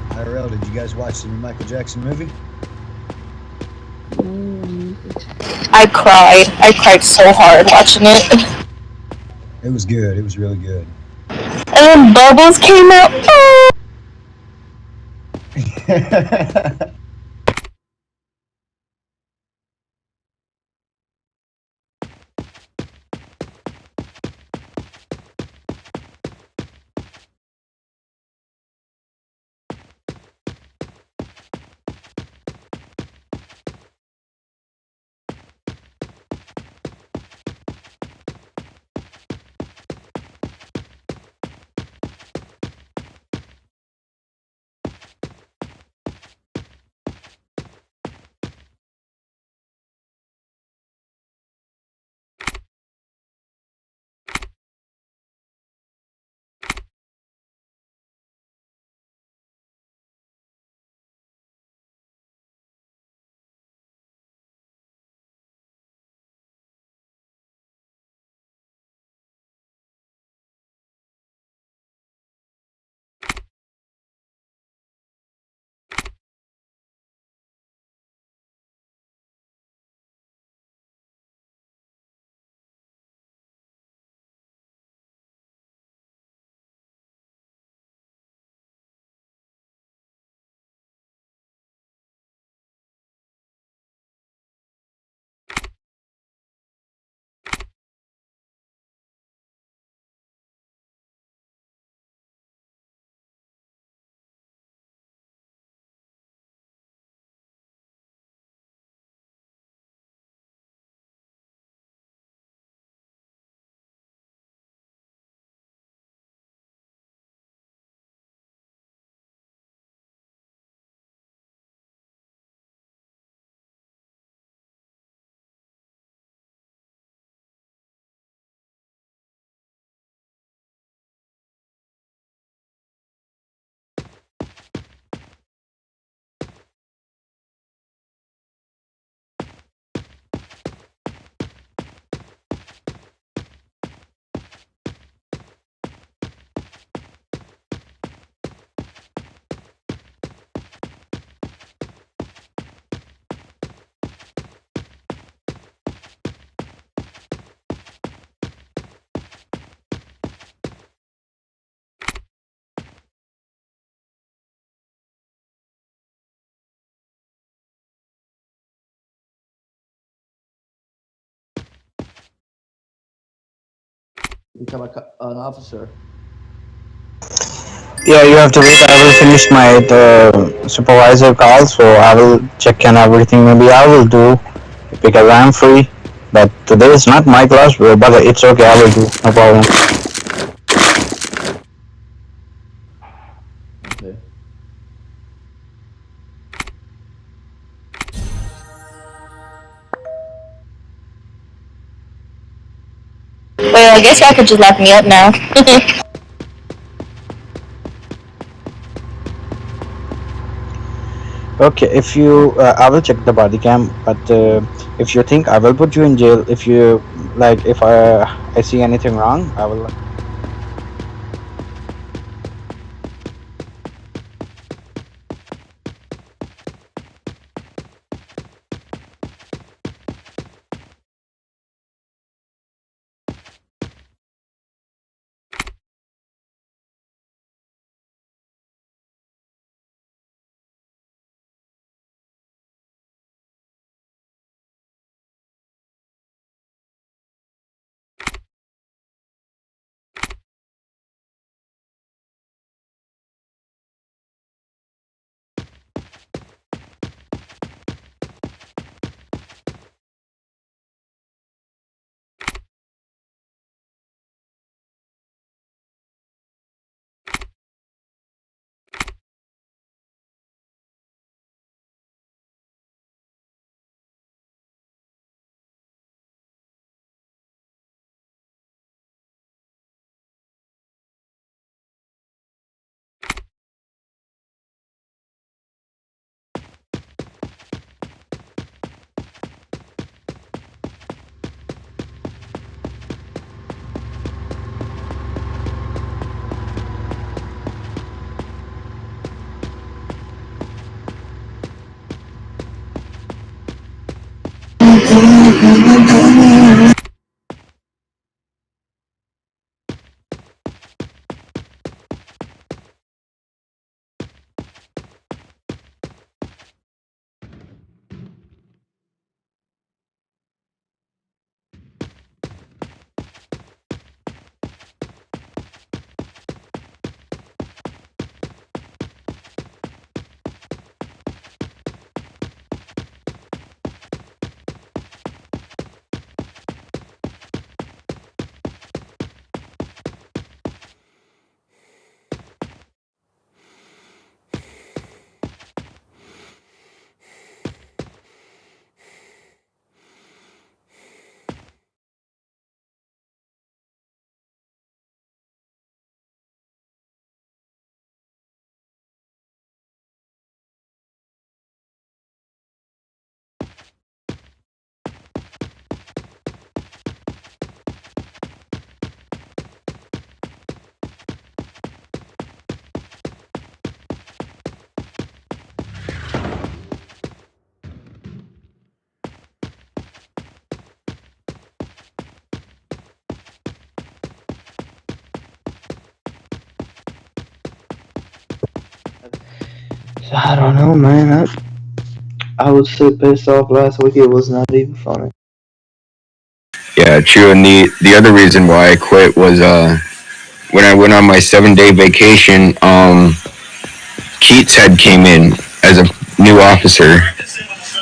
IRL, did you guys watch the new Michael Jackson movie? I cried. I cried so hard watching it. It was good. It was really good. And then Bubbles came out. Oh! Become an officer. Yeah, you have to wait. I will finish my supervisor call, so I will check and everything. Maybe I will do because I'm free. But today is not my class, but it's okay. I will do. No problem. Okay. Well, I guess y'all could just lock me up now. Okay, if you, I will check the body cam. But if you think I will put you in jail, if you like, if I see anything wrong, I will. I don't know, man. I was so pissed off last week. It was not even funny. Yeah, true. And the other reason why I quit was when I went on my 7-day vacation. Keats had came in as a new officer,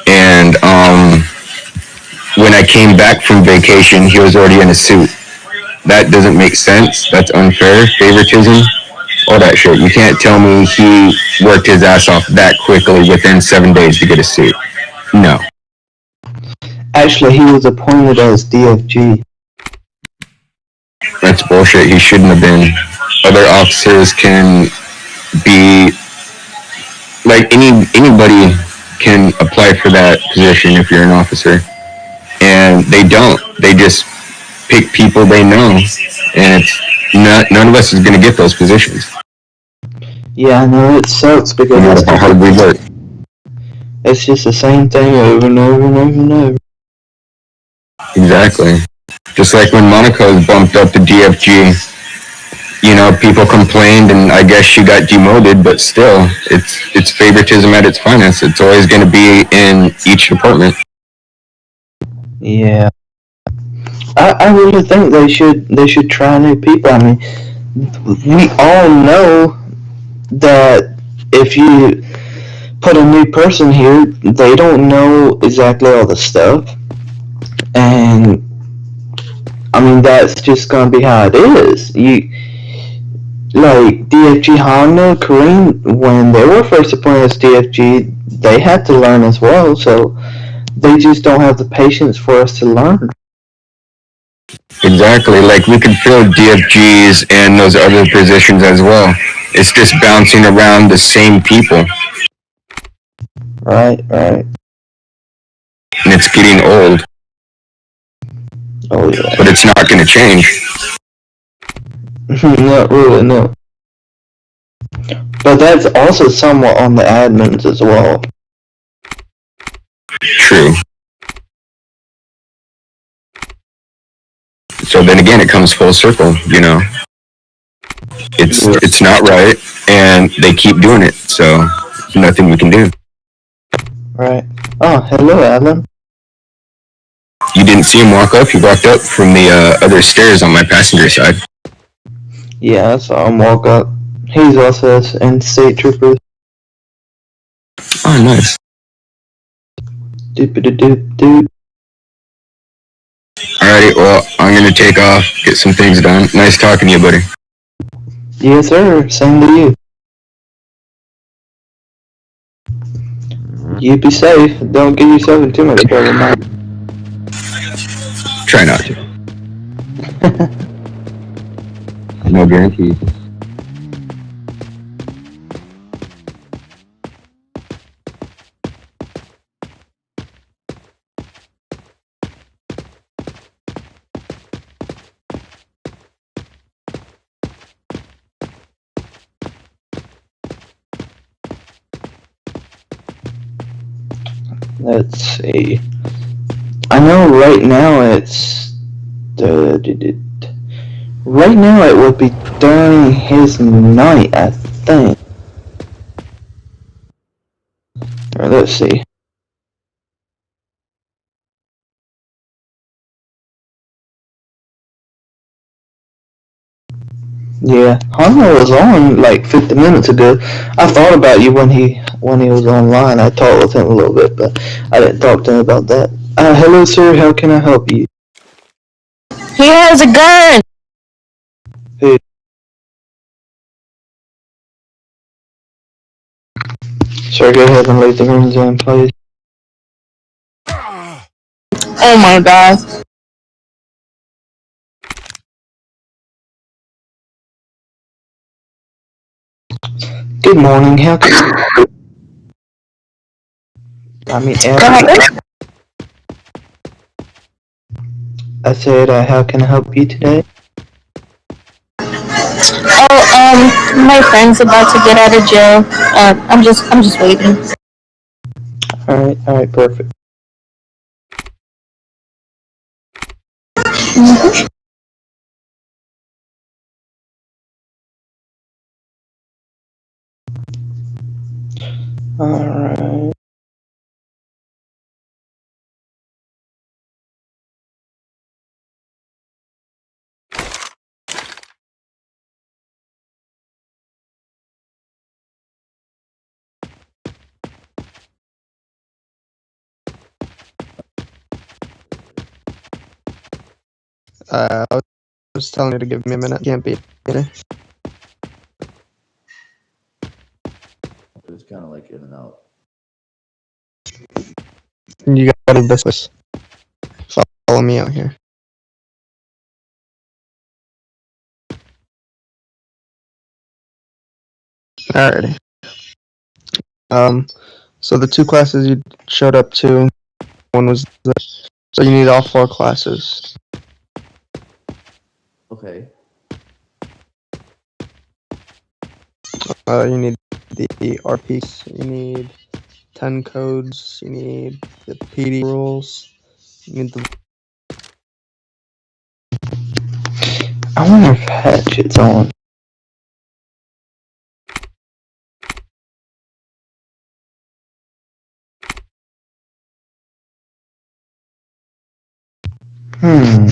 and when I came back from vacation, he was already in a suit. That doesn't make sense. That's unfair. Favoritism. All that shit. You can't tell me he worked his ass off that quickly within 7 days to get a suit. No. Actually, he was appointed as DFG. That's bullshit. He shouldn't have been. Other officers can be like anybody can apply for that position if you're an officer, and they don't. They just pick people they know, and it's not. None of us is gonna get those positions. Yeah, I know, it sucks because No matter how hard we work. it's just the same thing over and over and over and over. Exactly. Just like when Monica was bumped up to DFG, you know, people complained, and I guess she got demoted, but still, it's favoritism at its finest. It's always going to be in each department. Yeah. I really think they should try new people. I mean, we all know that if you put a new person here, they don't know exactly all the stuff, and I mean that's just gonna be how it is. You like DFG Honda, Kareem, when they were first appointed as DFG, they had to learn as well. So they just don't have the patience for us to learn. Exactly. Like we could fill DFGs and those other positions as well. It's just bouncing around the same people. Right. And it's getting old. Oh yeah. But it's not going to change. Not really, no. But that's also somewhat on the admins as well. True. So then again, it comes full circle, you know. It's not right, and they keep doing it, so there's nothing we can do. Right. Oh, hello, Alan. You didn't see him walk up? He walked up from the other stairs on my passenger side. Yeah, I saw him walk up. He's also in state trooper. Oh, nice. Doop-a-doop-doop. Alrighty, well, I'm gonna take off, get some things done. Nice talking to you, buddy. Yes, sir. Same to you. You be safe. Don't get yourself in too much trouble, man. Try not to. No guarantees. Let's see. I know right now right now it would be during his night, I think. Alright, let's see. Yeah, Hanno was on like 50 minutes ago. I thought about you when he was online. I talked with him a little bit, but I didn't talk to him about that. Hello, sir. How can I help you? He has a gun! Hey, sir, go ahead and leave the room in, please. Oh my god. Good morning. How can I mean? I said, how can I help you today? Oh, my friend's about to get out of jail. I'm just waiting. All right, perfect. Mm-hmm. All right. I was telling her to give me a minute. Can't be. It's kind of like in and out. You gotta do this. Follow me out here. Alrighty. So the two classes you showed up to, one was so you need all 4 classes. Okay. You need the RPs, you need 10 codes, you need the PD rules, you need the. I wonder if Hatchet's on. Hmm.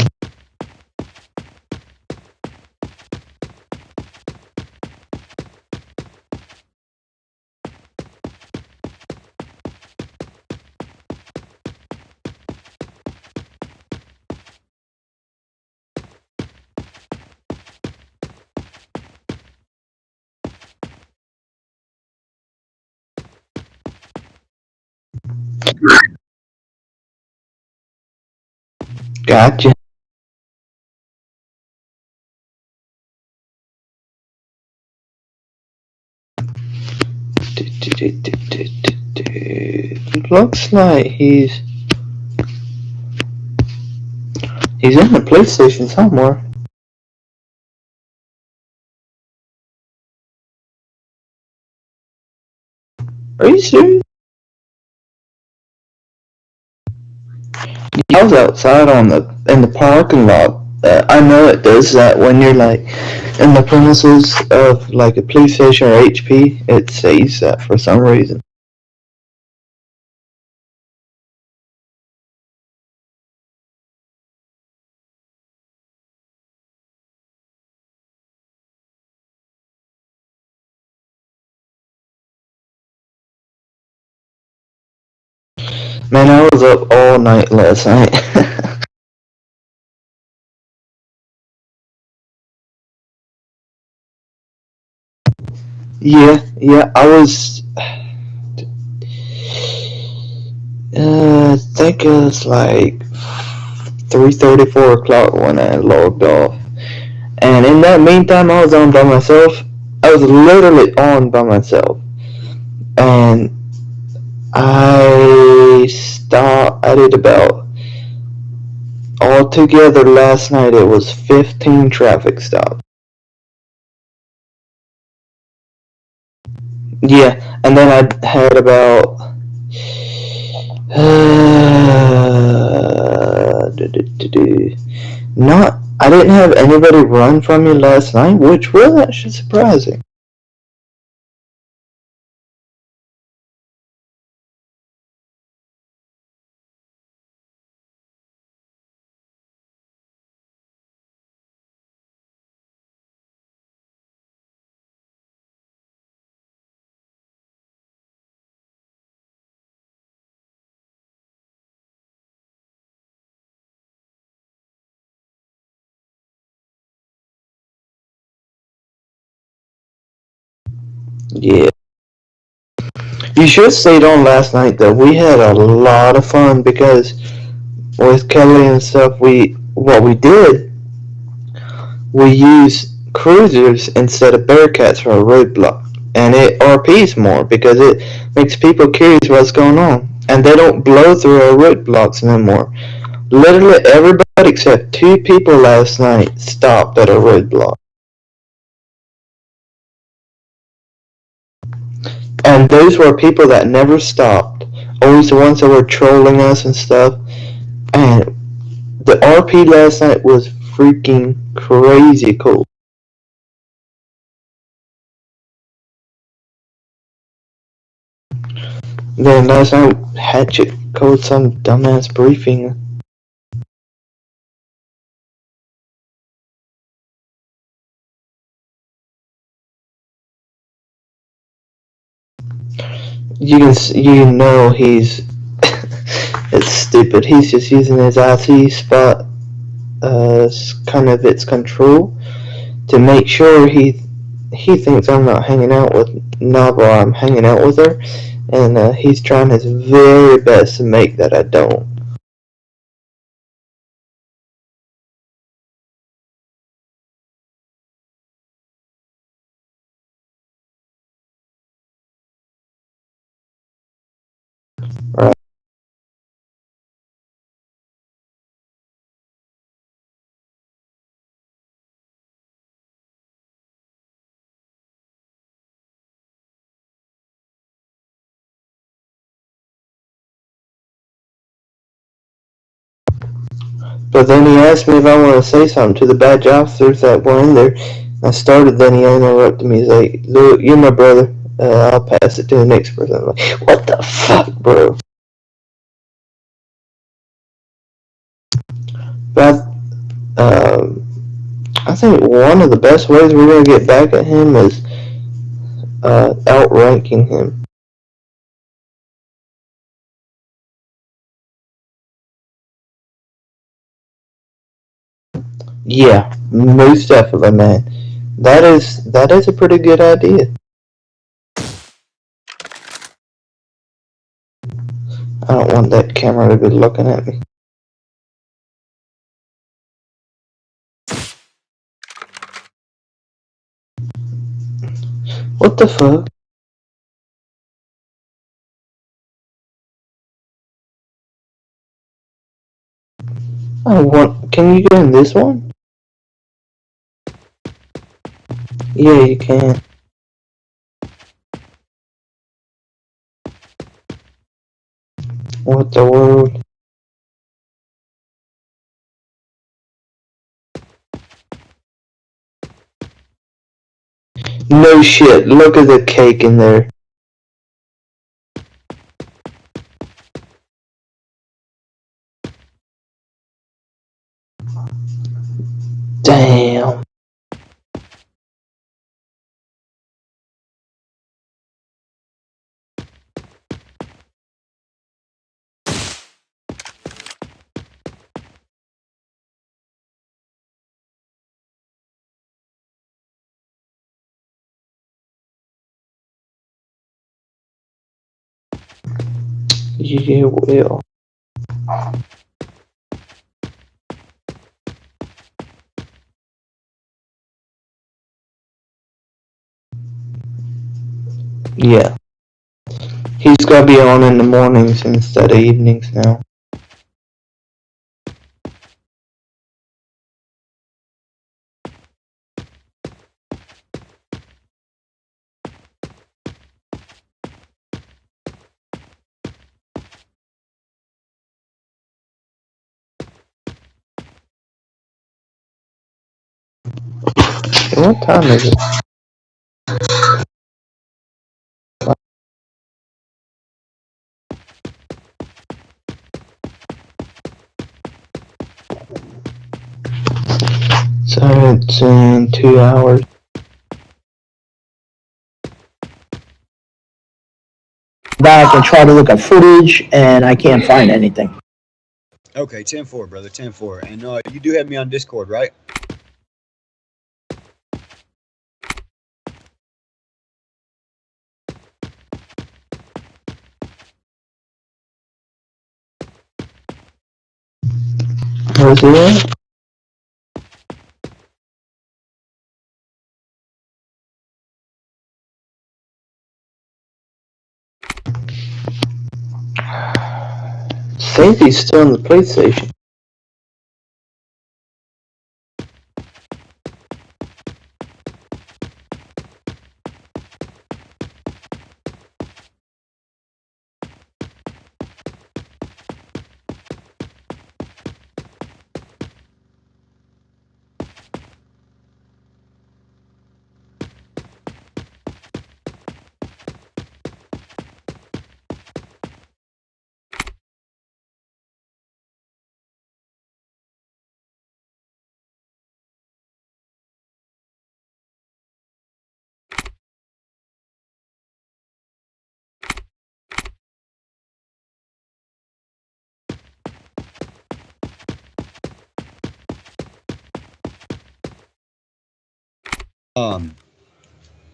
Gotcha. Looks like he's in the police station somewhere. Are you serious? I was outside in the parking lot. I know it does that when you're like in the premises of like a police station or HP. It says that for some reason. Man, I was up all night last night. yeah, I was. I think it was like 3:30, 4 o'clock when I logged off. And in that meantime, I was on by myself. I was literally on by myself. And I did about, altogether last night, it was 15 traffic stops. Yeah, and then I had about Not, I didn't have anybody run from me last night, which was actually surprising. Yeah. You should have stayed on last night though. We had a lot of fun because with Kelly and stuff, what we did, we used cruisers instead of Bearcats for a roadblock. And it RPs more because it makes people curious what's going on. And they don't blow through our roadblocks no more. Literally everybody except 2 people last night stopped at a roadblock. And those were people that never stopped. Always the ones that were trolling us and stuff. And the RP last night was freaking crazy cool. Then last night, Hatchet called some dumbass briefing. You know he's it's stupid. He's just using his IC spot as kind of its control to make sure he thinks I'm not hanging out with Nava. I'm hanging out with her, and he's trying his very best to make that I don't. Right. But then he asked me if I want to say something to the badge officers that were in there. I started, then he interrupted me. He's like, "Look, you're my brother. I'll pass it to the next person." I'm like, what the fuck, bro? But I think one of the best ways we're gonna get back at him is outranking him. Yeah, most definitely, man. That is a pretty good idea. I don't want that camera to be looking at me. What the fuck? I want. Can you go in this one? Yeah, you can. What the world? No shit. Look at the cake in there. Damn. You will. Yeah. He's gotta be on in the mornings instead of evenings now. What time is it? So it's in 2 hours. Back and try to look at footage, and I can't find anything. Okay, 10-4, brother, 10-4. And you do have me on Discord, right? What's it? Safety's still in the police station.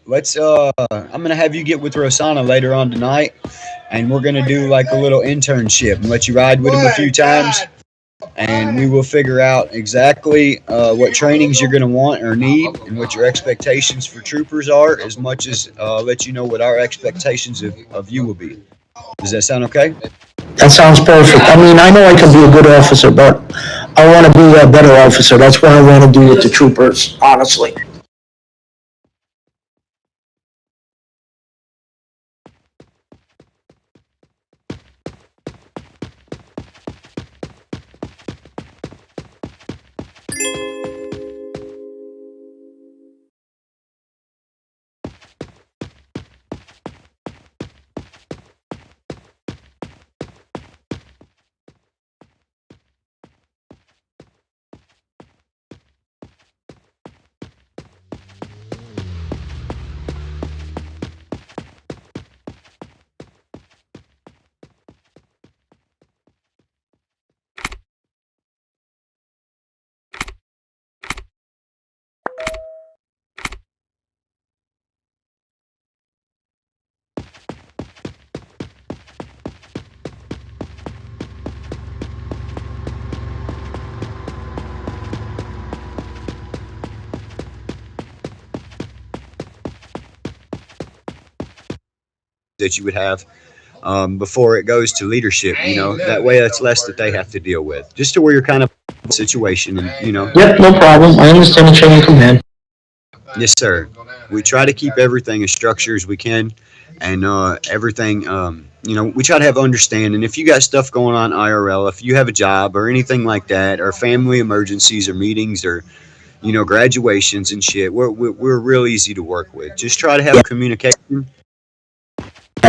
Let's I'm gonna have you get with Rosanna later on tonight, and we're gonna do like a little internship and let you ride with him a few times, and we will figure out exactly what trainings you're gonna want or need, and what your expectations for troopers are, as much as let you know what our expectations of you will be. Does that sound okay? That sounds perfect. I mean, I know I can be a good officer, but I want to be a better officer. That's what I want to do with the troopers, honestly. That you would have before it goes to leadership. That way that's less that they have to deal with. Just to where you're kind of situation, and. Yep, no problem. I understand the chain of command. Yes, sir. We try to keep everything as structured as we can, and everything. We try to have understanding. If you got stuff going on IRL, if you have a job or anything like that, or family emergencies or meetings or graduations and shit, we're real easy to work with. Just try to have communication.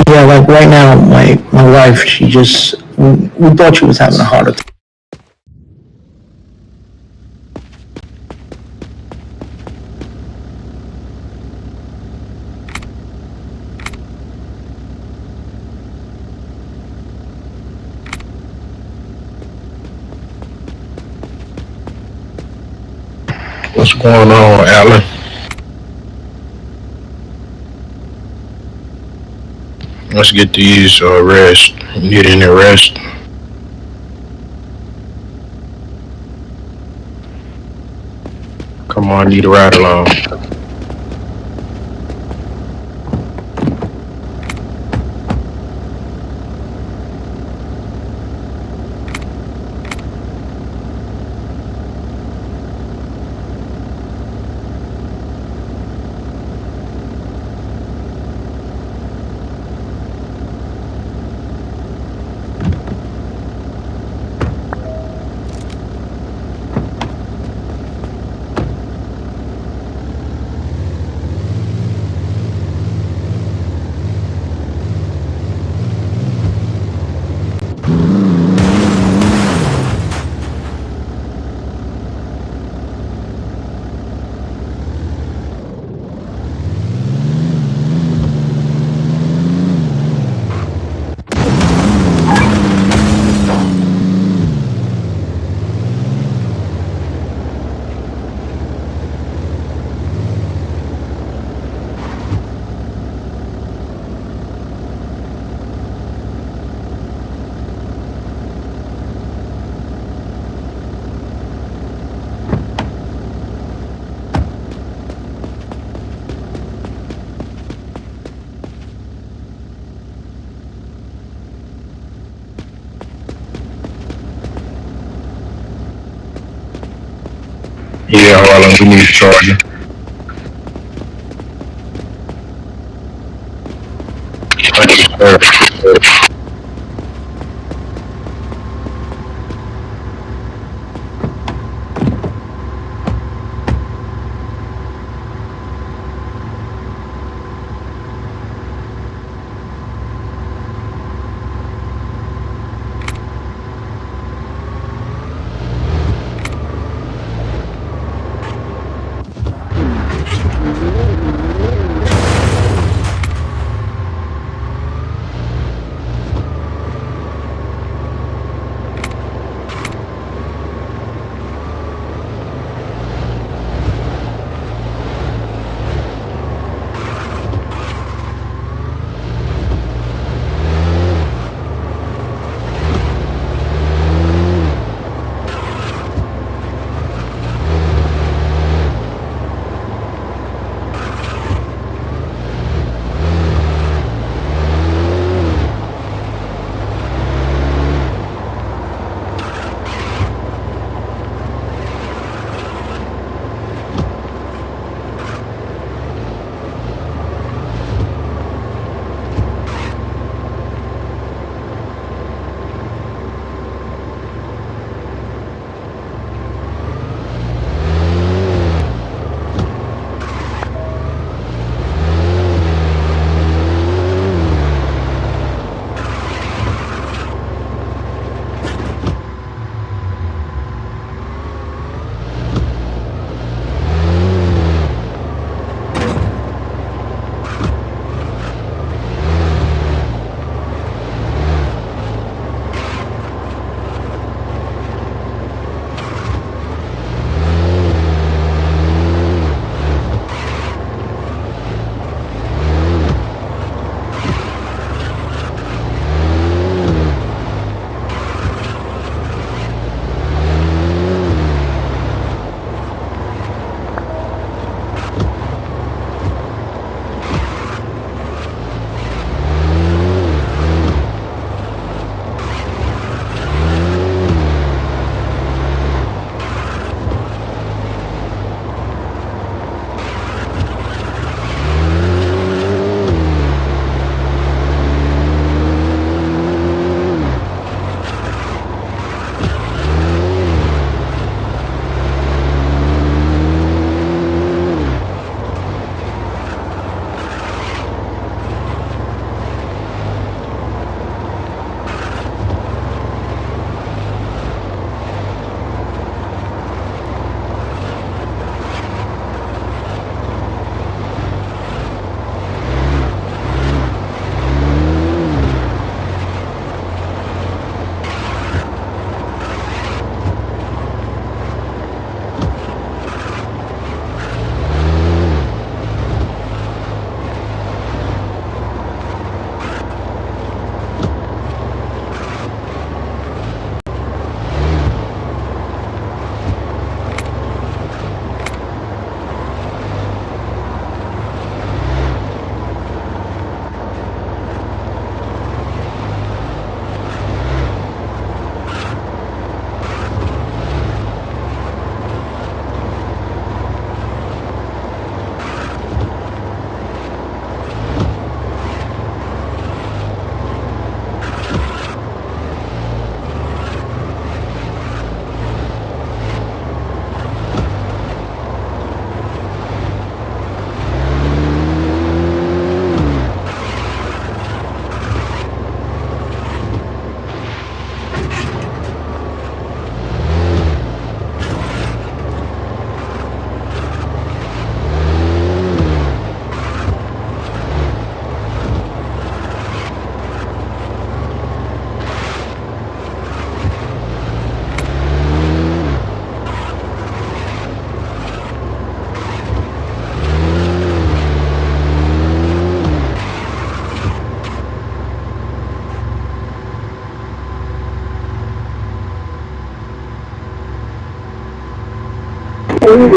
Yeah, like right now, my wife, we thought she was having a heart attack. What's going on, Alan? Let's get these rest. You need any rest? Come on, need a ride along. Yeah, Harlan, we need a charger. Thank you, sir.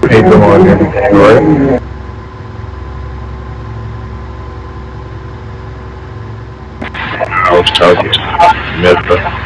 Hey, good morning, everything, right? I was talking to Meta.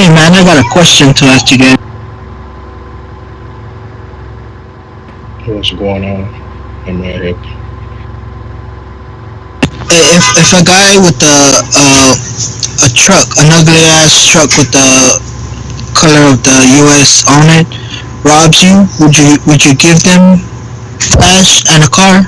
Hey man, I got a question to ask you guys. What's going on? I'm right here. If a guy with a truck, an ugly ass truck with the color of the U.S. on it, robs you, would you give them cash and a car?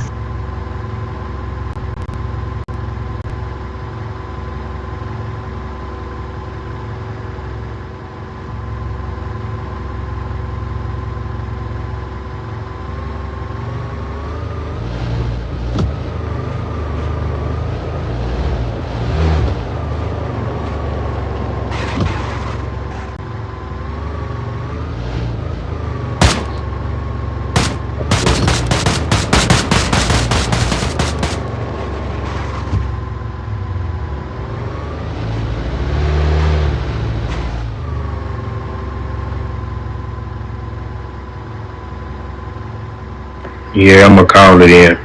Yeah, I'm gonna call it in.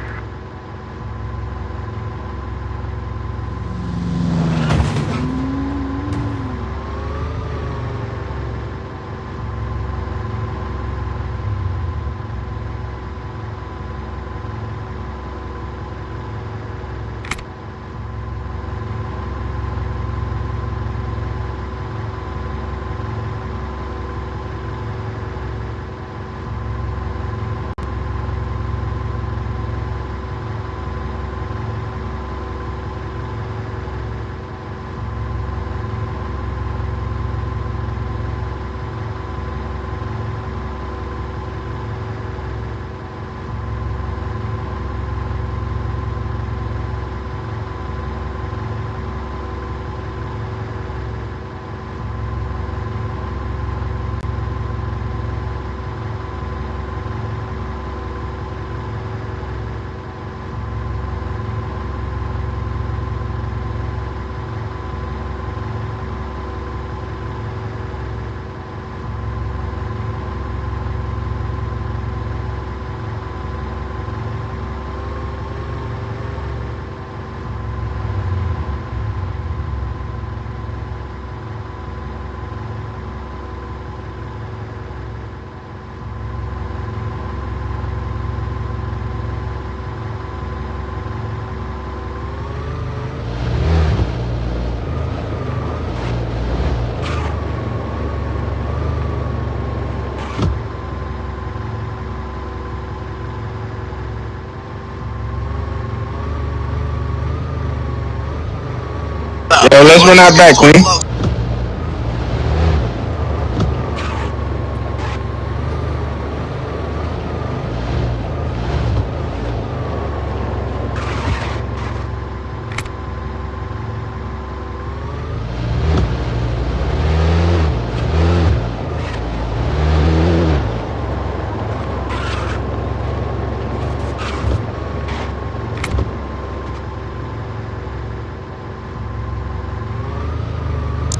Yo, let's run out back, Queen.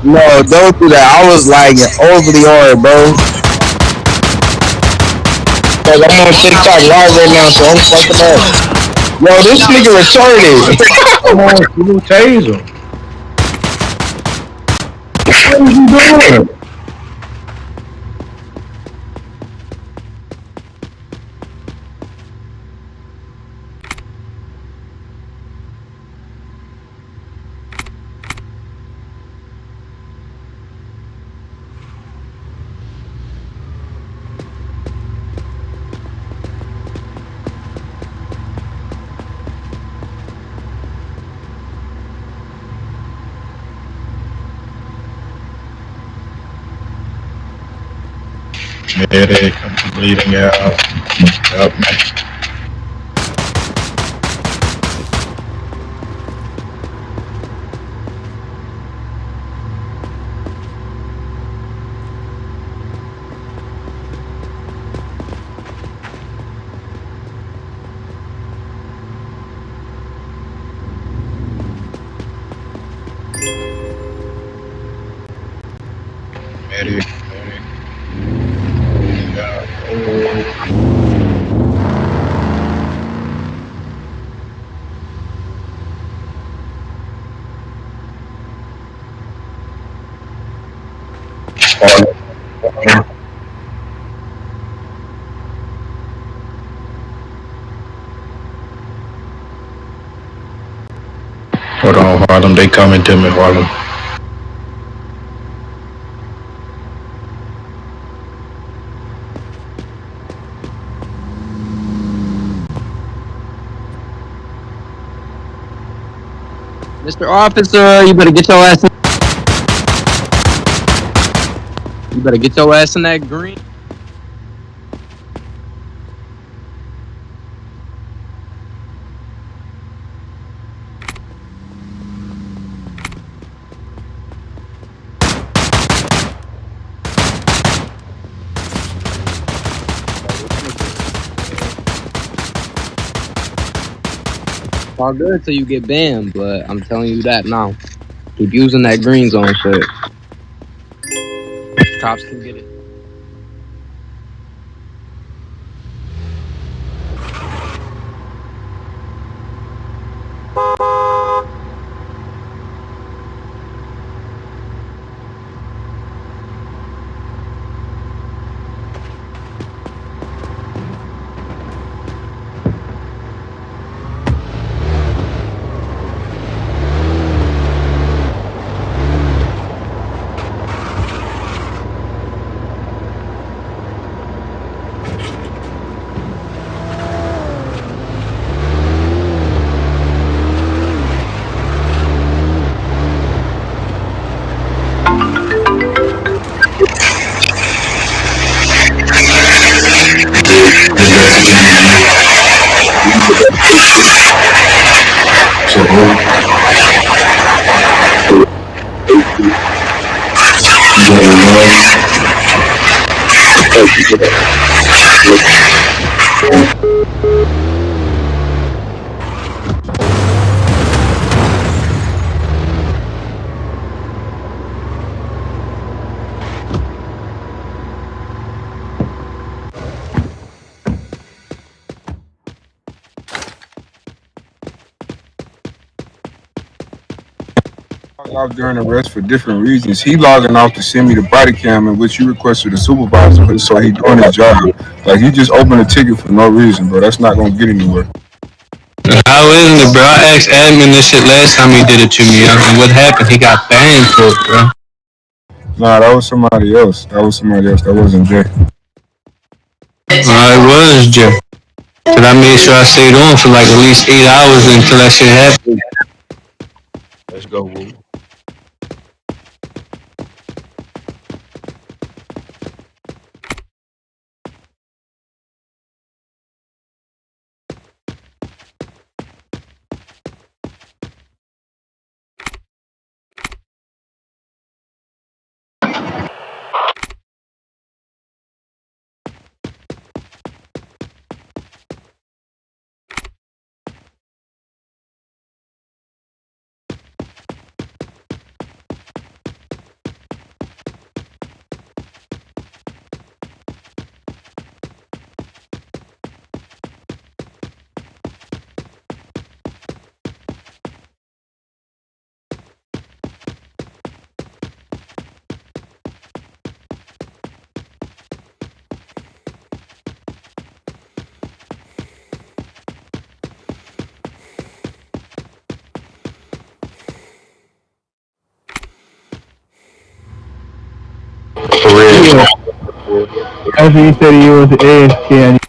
No, don't do that. I was lagging over the order, bro. Cause I'm on TikTok live right now, so I'm fucking up. Yo, this nigga retarded. Come on, you tase him. What are you doing? Medic, I'm bleeding out. Help me. Medic, medic. Bleeding out. Oh. Hold on, Harlem. They coming to me, Harlem. Mr. Officer, you better get your ass in. You better get your ass in that green. All good until you get banned, but I'm telling you that now. Keep using that green zone shit. Cops can get it. Off during arrest for different reasons. He logging off to send me the body cam in which you requested a supervisor, so he doing his job. Like he just opened a ticket for no reason, bro. That's not gonna get anywhere. How isn't it, bro? I asked admin this shit last time he did it to me. I mean, what happened? He got banned for it, bro. Nah, that was somebody else. That wasn't Jay. It was Jay. Cause I made sure I stayed on for like at least 8 hours until that shit happened. Let's go, Woo. For real. After you said he was AFK and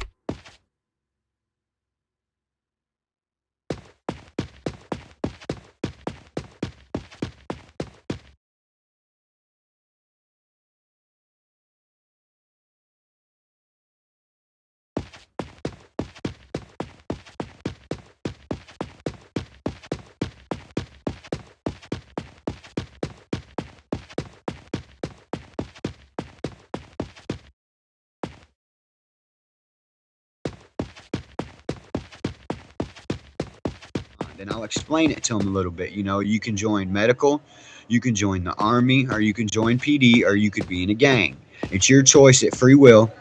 Then I'll explain it to them a little bit. You know, you can join medical, you can join the army, or you can join PD, or you could be in a gang. It's your choice at free will.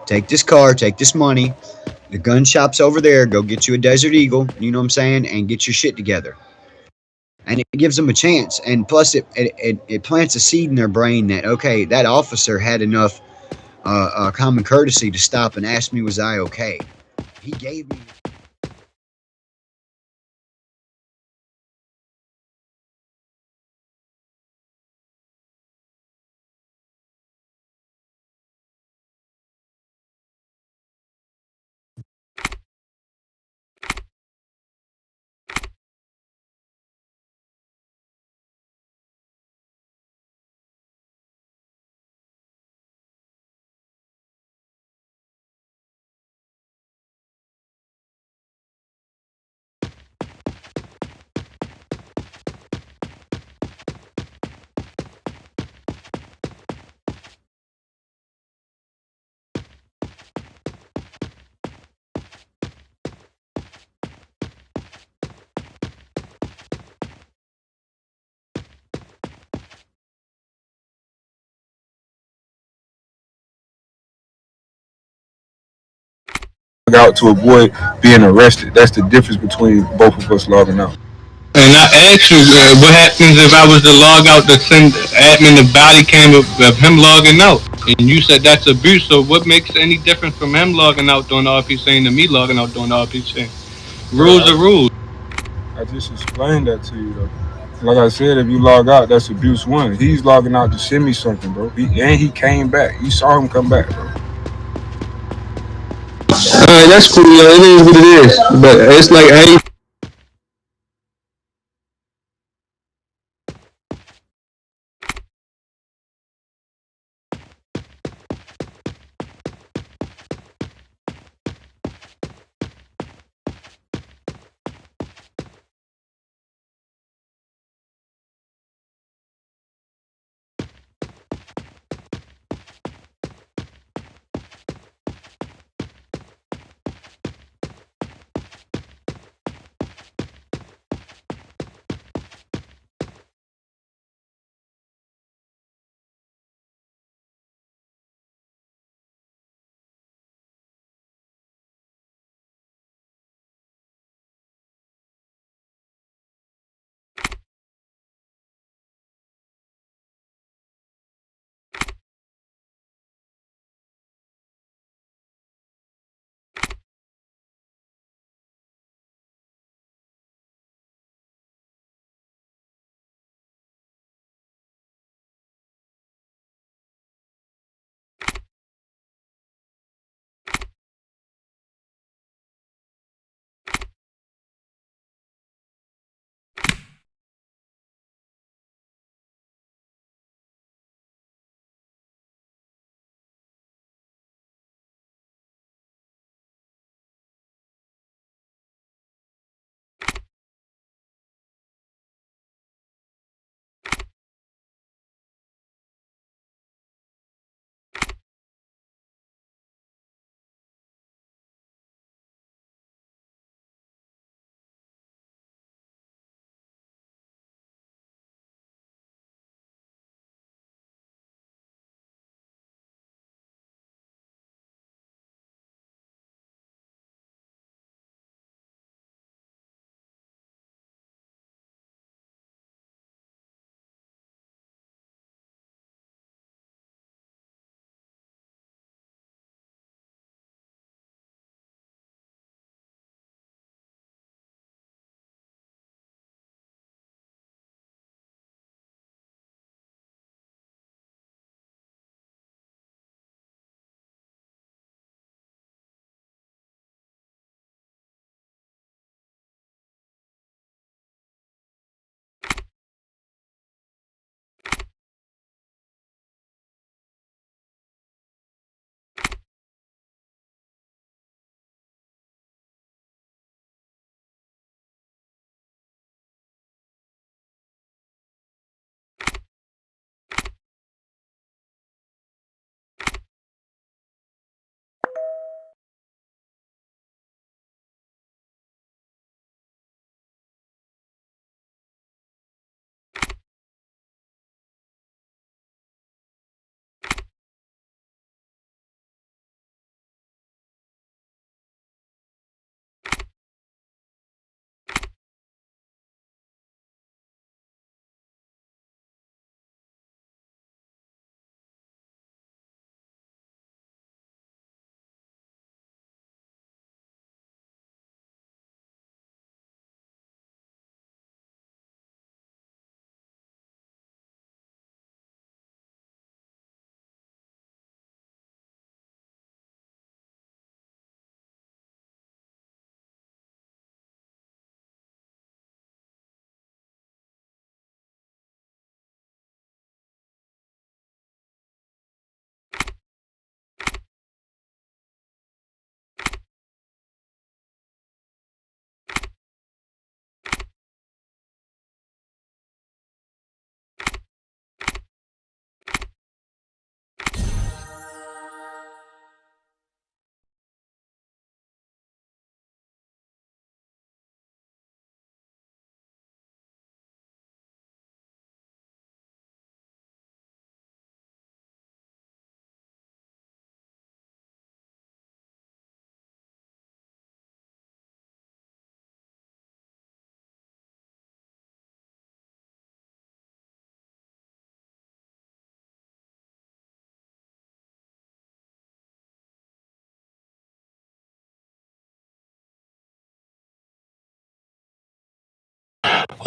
Take this car, take this money. The gun shop's over there. Go get you a Desert Eagle, you know what I'm saying, and get your shit together. And it gives them a chance. And plus, it plants a seed in their brain that, okay, that officer had enough common courtesy to stop and ask me, was I okay? He gave me out to avoid being arrested. That's the difference between both of us logging out. And I asked you, what happens if I was to log out to send admin the body cam of him logging out? And you said that's abuse. So what makes any difference from him logging out doing the RP saying to me logging out doing the RP saying? Rules are rules. I just explained that to you though. Like I said, if you log out, that's abuse one. He's logging out to send me something, bro. He came back. You saw him come back, bro. Alright, that's cool. It is what it is. But it's like, hey,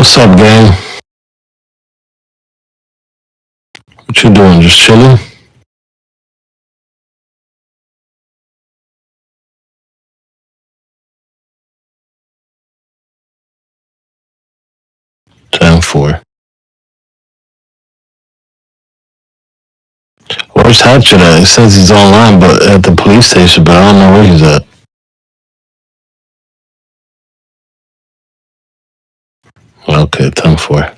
What's up, gang? What you doing? Just chilling? Time for. Where's Hatchet at? It says he's online, but at the police station, but I don't know where he's at. Okay, time for.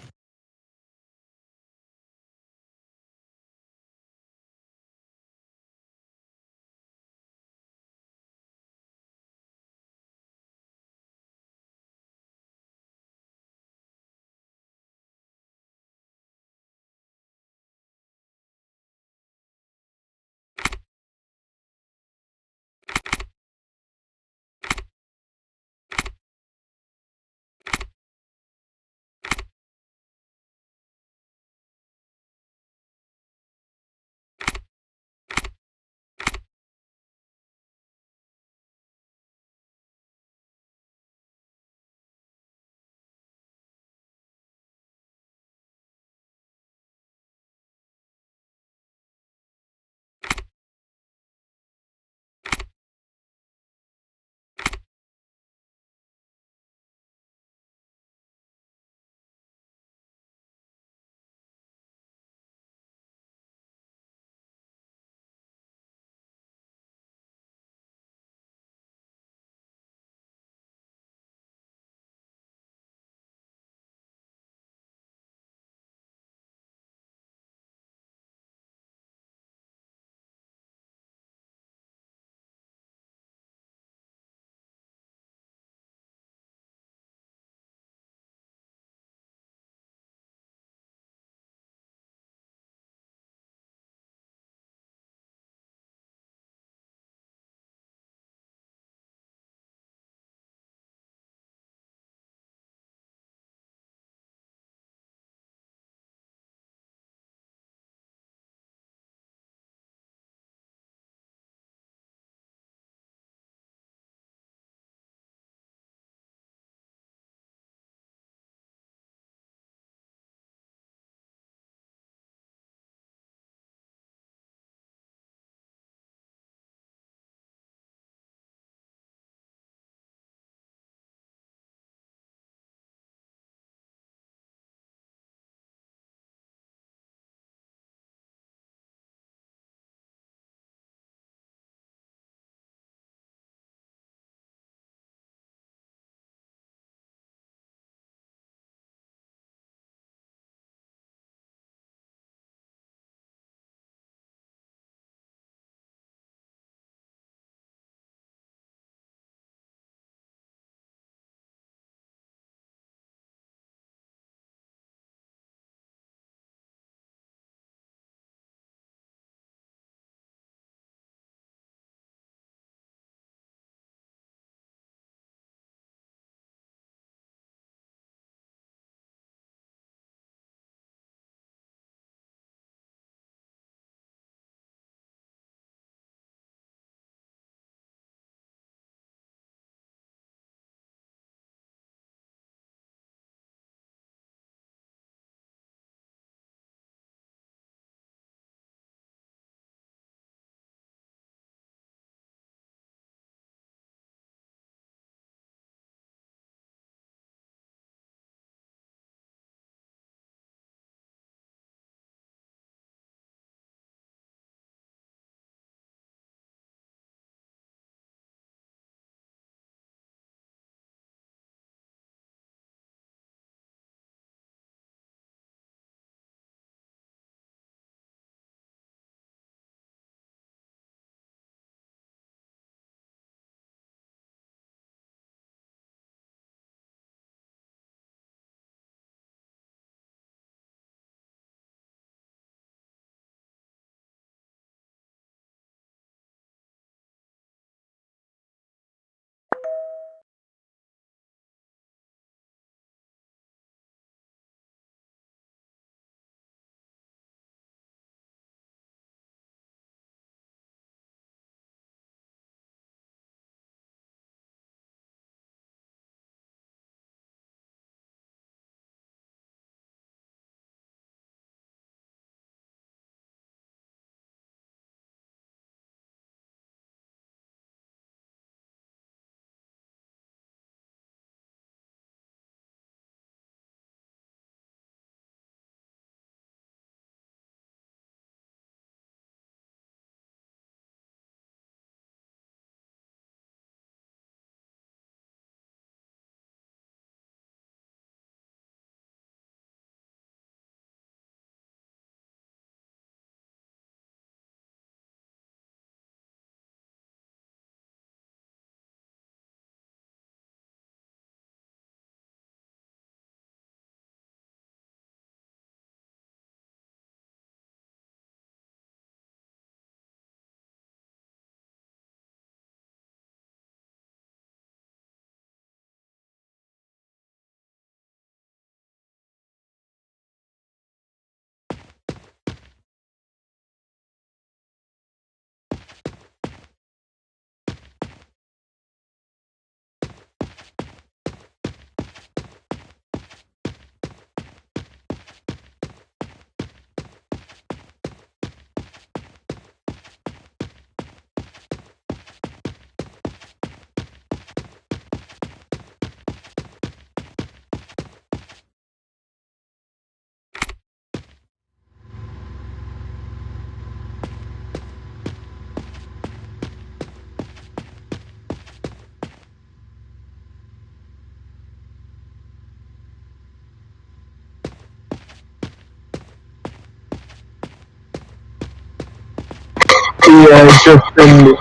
just been.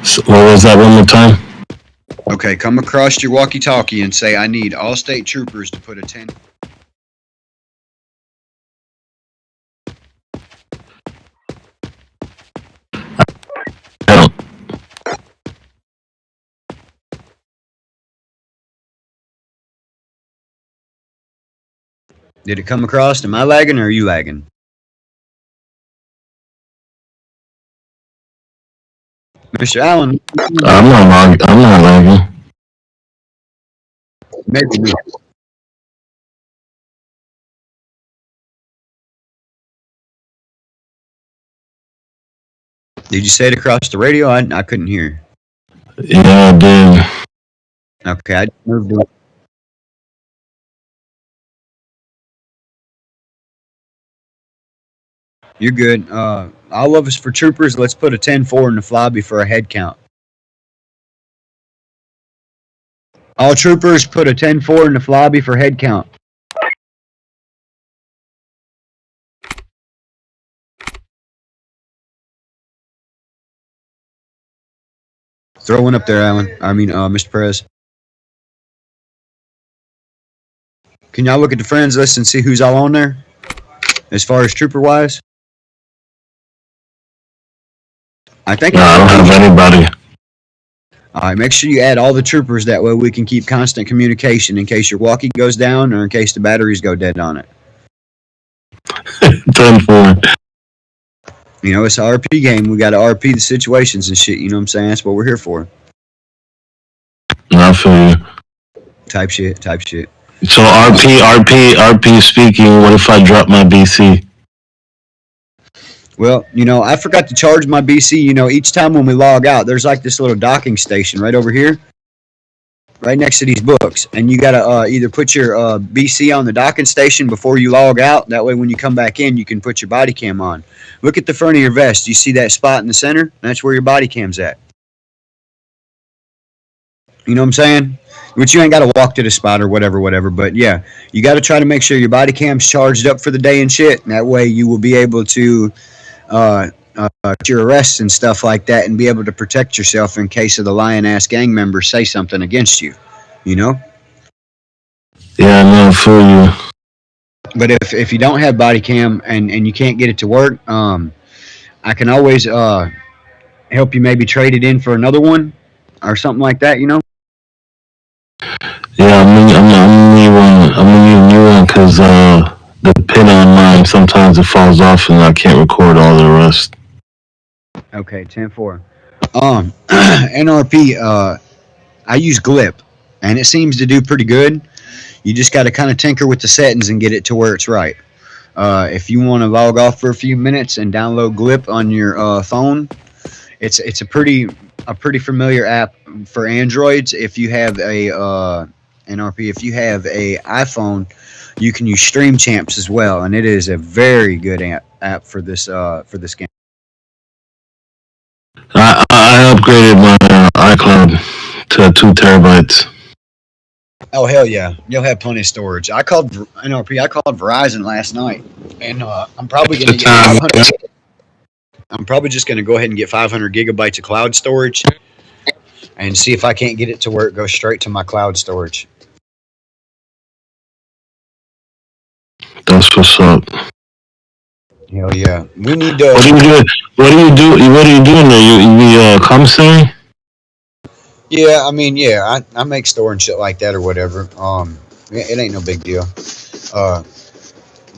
So, what was that one more time? Okay, come across your walkie-talkie and say, I need all state troopers to put a 10. Did it come across? Am I lagging or are you lagging? Mr. Allen? I'm not lagging. Maybe me. Did you say it across the radio? I couldn't hear. Yeah, I did. Okay, I moved it. You're good. All of us for troopers, let's put a 10-4 in the lobby for a head count. All troopers, put a 10-4 in the lobby for head count. Throw one up there, Alan. Mr. Perez. Can y'all look at the friends list and see who's all on there? As far as trooper-wise? I think... No, I don't have anybody. Alright, make sure you add all the troopers, that way we can keep constant communication in case your walkie goes down or in case the batteries go dead on it. 10-4. You know, it's an RP game. We gotta RP the situations and shit, you know what I'm saying? That's what we're here for. I feel you. Type shit. So RP speaking, what if I drop my BC? Well, you know, I forgot to charge my BC. You know, each time when we log out, there's like this little docking station right over here, right next to these books. And you got to either put your BC on the docking station before you log out. That way, when you come back in, you can put your body cam on. Look at the front of your vest. You see that spot in the center? That's where your body cam's at. You know what I'm saying? Which you ain't got to walk to the spot or whatever. But yeah, you got to try to make sure your body cam's charged up for the day and shit. And that way, you will be able to your arrests and stuff like that and be able to protect yourself in case of the lion-ass gang members say something against you, you know? Yeah, no, for you. But if you don't have body cam and you can't get it to work, I can always help you maybe trade it in for another one or something like that, you know? Yeah, I'm gonna need a new one because the pin on mine, sometimes it falls off and I can't record all the rest. Okay, 10-4. NRP, I use GLIP, and it seems to do pretty good. You just got to kind of tinker with the settings and get it to where it's right. If you want to log off for a few minutes and download GLIP on your phone, it's a pretty familiar app for Androids. If you have a NRP, if you have a iPhone, you can use StreamChamps as well, and it is a very good app for this game. I upgraded my iCloud to 2 terabytes. Oh hell yeah, you'll have plenty of storage. I called NRP. I called Verizon last night, and I'm probably going to get 500. I'm probably just going to go ahead and get 500 gigabytes of cloud storage, and see if I can't get it to where it goes straight to my cloud storage. That's what's up. Hell yeah, we need to. What do you do in there? You commissary? Yeah, I make store and shit like that or whatever. It ain't no big deal.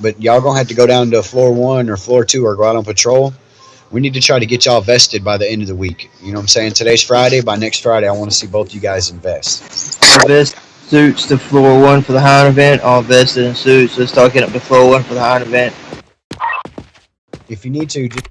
But y'all gonna have to go down to floor 1 or floor 2 or go out on patrol. We need to try to get y'all vested by the end of the week. You know what I'm saying? Today's Friday. By next Friday, I want to see both you guys invest. All vest suits to floor 1 for the hiring event. All vested in suits. Let's start getting up to floor 1 for the hiring event. If you need to, just